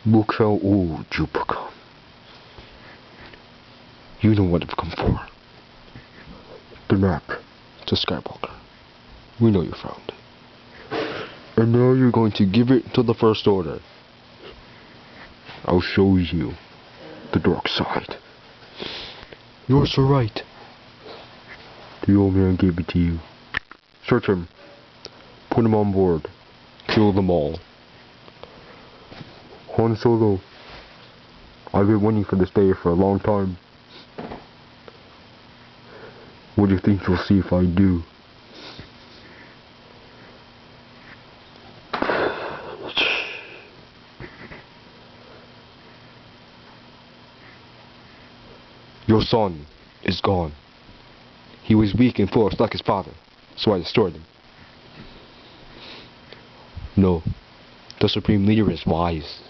Look how old you've become. You know what I've come for. The map to Skywalker. We know you found it. And now you're going to give it to the First Order. I'll show you the dark side. You're so right. The old man gave it to you. Search him. Put him on board. Kill them all. Han Solo, I've been waiting for this day for a long time. What do you think you'll see if I do? Your son is gone. He was weak and forced like his father, so I destroyed him. No, the Supreme Leader is wise.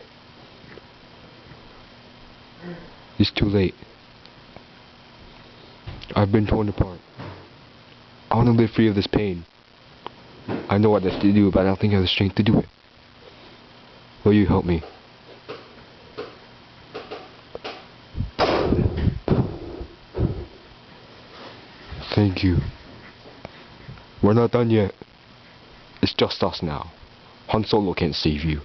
It's too late. I've been torn apart. I want to live free of this pain. I know what I have to do, but I don't think I have the strength to do it. Will you help me? Thank you. We're not done yet. It's just us now. Han Solo can't save you.